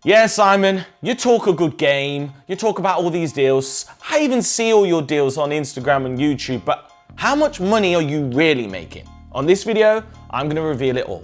Yeah, Simon, you talk a good game. You talk about all these deals. I even see all your deals on Instagram and YouTube, but how much money are you really making? On this video, I'm gonna reveal it all.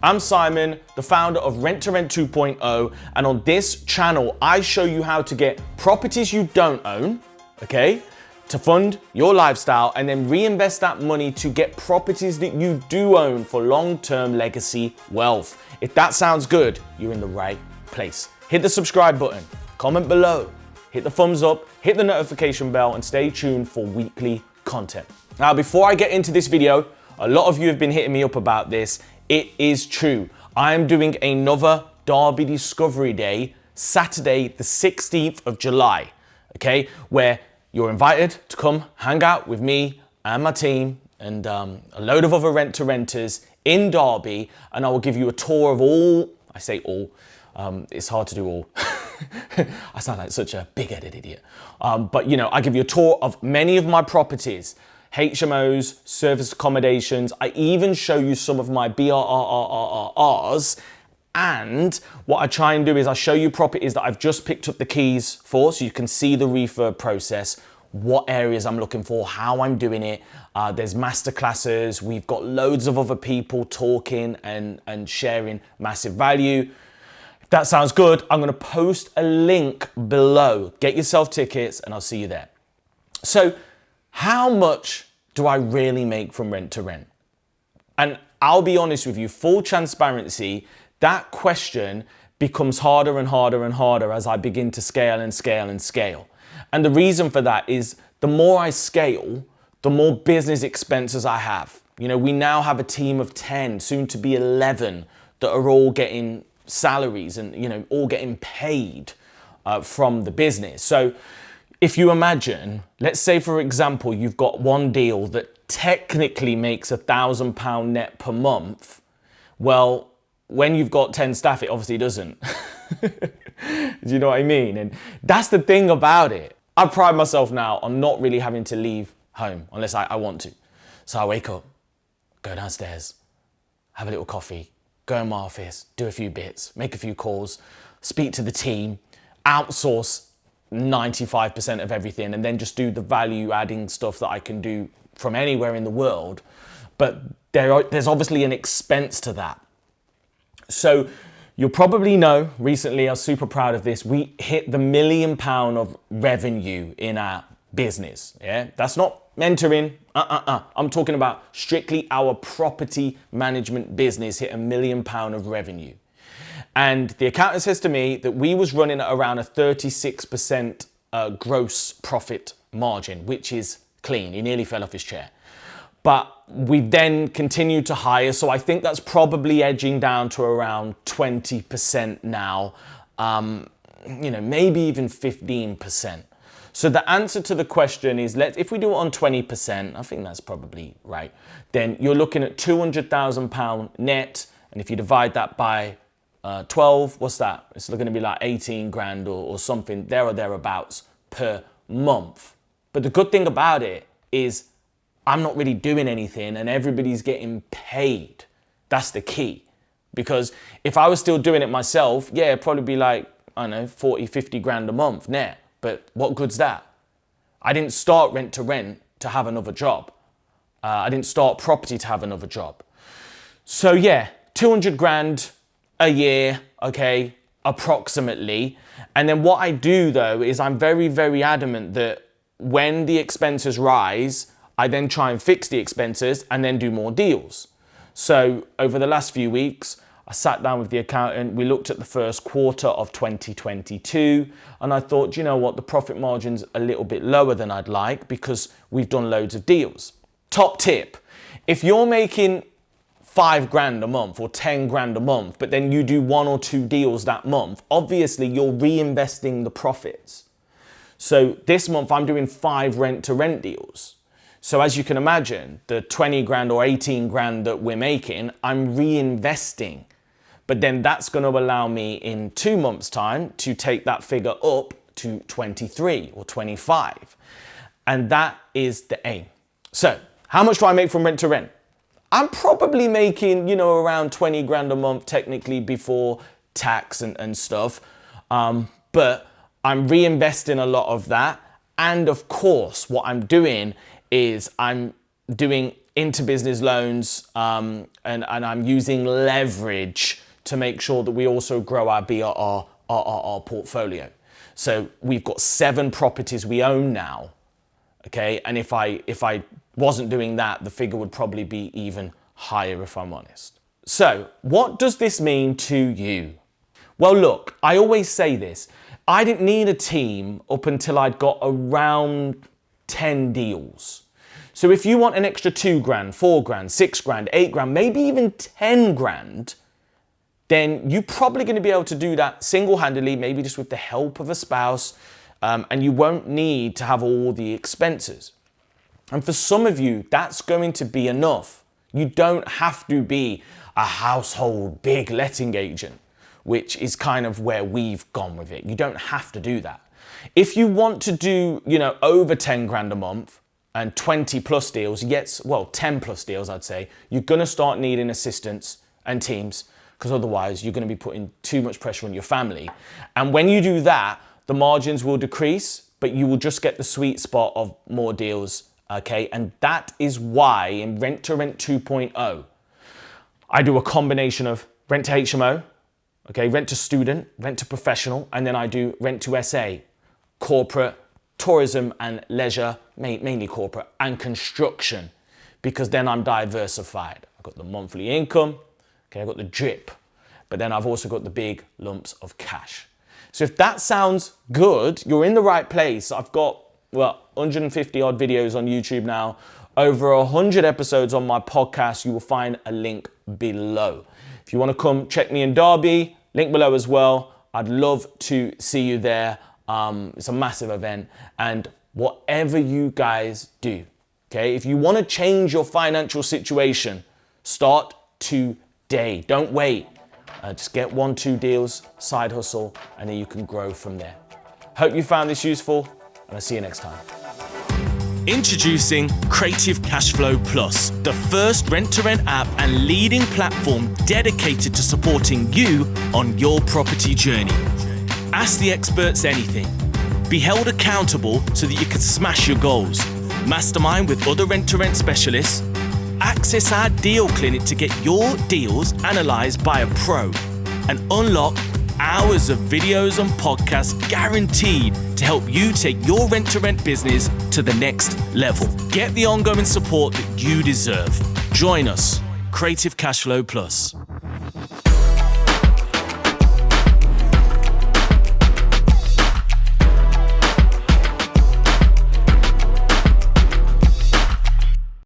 I'm Simon, the founder of Rent to Rent 2.0, and on this channel, I show you how to get properties you don't own, okay, to fund your lifestyle and then reinvest that money to get properties that you do own for long-term legacy wealth. If that sounds good, you're in the right place. Hit the subscribe button, comment below, hit the thumbs up, hit the notification bell, and stay tuned for weekly content. Now, before I get into this video, a lot of you have been hitting me up about this. It is true. I am doing another Derby Discovery Day, Saturday, the 16th of July, okay, where you're invited to come hang out with me and my team and a load of other rent-to-renters in Derby, and I will give you a tour of all, I say all, it's hard to do all. I sound like such a big-headed idiot. But you know, I give you a tour of many of my properties, HMOs, service accommodations. I even show you some of my BRRRRRs. And what I try and do is I show you properties that I've just picked up the keys for, so you can see the refurb process, what areas I'm looking for, how I'm doing it. There's masterclasses. We've got loads of other people talking and sharing massive value. If that sounds good, I'm gonna post a link below. Get yourself tickets and I'll see you there. So how much do I really make from rent to rent? And I'll be honest with you, full transparency, that question becomes harder and harder and harder as I begin to scale and scale and scale. And the reason for that is the more I scale, the more business expenses I have. You know, we now have a team of 10, soon to be 11, that are all getting salaries and, you know, all getting paid from the business. So if you imagine, let's say for example, you've got one deal that technically makes £1,000 net per month. Well, when you've got 10 staff, it obviously doesn't. Do you know what I mean? And that's the thing about it. I pride myself now on not really having to leave home unless I want to. So I wake up, go downstairs, have a little coffee, go in my office, do a few bits, make a few calls, speak to the team, outsource 95% of everything, and then just do the value adding stuff that I can do from anywhere in the world. But there's obviously an expense to that. So you'll probably know recently, I was super proud of this, we hit the £1 million of revenue in our business. Yeah, that's not mentoring. I'm talking about strictly our property management business hit £1 million of revenue. And the accountant says to me that we was running at around a 36% gross profit margin, which is clean. He nearly fell off his chair. But we then continued to hire, so I think that's probably edging down to around 20% now, you know, maybe even 15%. So the answer to the question is, if we do it on 20%, I think that's probably right, then you're looking at £200,000 net, and if you divide that by 12, what's that? It's going to be like 18 grand or something there or thereabouts per month. But the good thing about it is I'm not really doing anything and everybody's getting paid. That's the key. Because if I was still doing it myself, yeah, it'd probably be like, I don't know, 40, 50 grand a month net. But what good's that? I didn't start rent to rent to have another job. I didn't start property to have another job. So yeah, 200 grand a year, okay, approximately. And then what I do though is I'm very, very adamant that when the expenses rise, I then try and fix the expenses and then do more deals. So over the last few weeks, I sat down with the accountant, we looked at the first quarter of 2022, and I thought, you know what, the profit margin's a little bit lower than I'd like because we've done loads of deals. Top tip, if you're making 5 grand a month or 10 grand a month, but then you do 1 or 2 deals that month, obviously you're reinvesting the profits. So this month I'm doing 5 rent to rent deals. So as you can imagine, the 20 grand or 18 grand that we're making, I'm reinvesting. But then that's going to allow me in 2 months' time to take that figure up to 23 or 25. And that is the aim. So how much do I make from rent to rent? I'm probably making, you know, around 20 grand a month technically before tax and stuff. But I'm reinvesting a lot of that. And of course, what I'm doing is I'm doing inter-business loans and I'm using leverage to make sure that we also grow our BRR portfolio. So we've got 7 properties we own now, okay? And if I wasn't doing that, the figure would probably be even higher, if I'm honest. So what does this mean to you? Well, look, I always say this. I didn't need a team up until I'd got around 10 deals. So if you want an extra 2 grand, 4 grand, 6 grand, 8 grand, maybe even 10 grand, then you're probably going to be able to do that single-handedly, maybe just with the help of a spouse, and you won't need to have all the expenses. And for some of you, that's going to be enough. You don't have to be a household big letting agent, which is kind of where we've gone with it. You don't have to do that. If you want to do, over 10 grand a month and 20 plus deals, 10 plus deals, I'd say, you're going to start needing assistants and teams, because otherwise you're going to be putting too much pressure on your family. And when you do that, the margins will decrease, but you will just get the sweet spot of more deals, okay? And that is why in Rent to Rent 2.0, I do a combination of rent to HMO, okay, rent to student, rent to professional, and then I do rent to SA, corporate, tourism and leisure, mainly corporate, and construction, because then I'm diversified. I've got the monthly income, okay, I've got the drip, but then I've also got the big lumps of cash. So if that sounds good, you're in the right place. I've got, 150 odd videos on YouTube now, over 100 episodes on my podcast. You will find a link below. If you want to come check me in Derby, link below as well. I'd love to see you there. It's a massive event, and whatever you guys do, okay, if you want to change your financial situation, start today. Don't wait. Just get 1-2 deals, side hustle, and then you can grow from there. Hope you found this useful, and I'll see you next time. Introducing Creative Cashflow Plus, the first rent-to-rent app and leading platform dedicated to supporting you on your property journey. Ask the experts anything. Be held accountable so that you can smash your goals. Mastermind with other rent-to-rent specialists. Access our deal clinic to get your deals analysed by a pro. And unlock hours of videos and podcasts guaranteed to help you take your rent-to-rent business to the next level. Get the ongoing support that you deserve. Join us, Creative Cashflow Plus.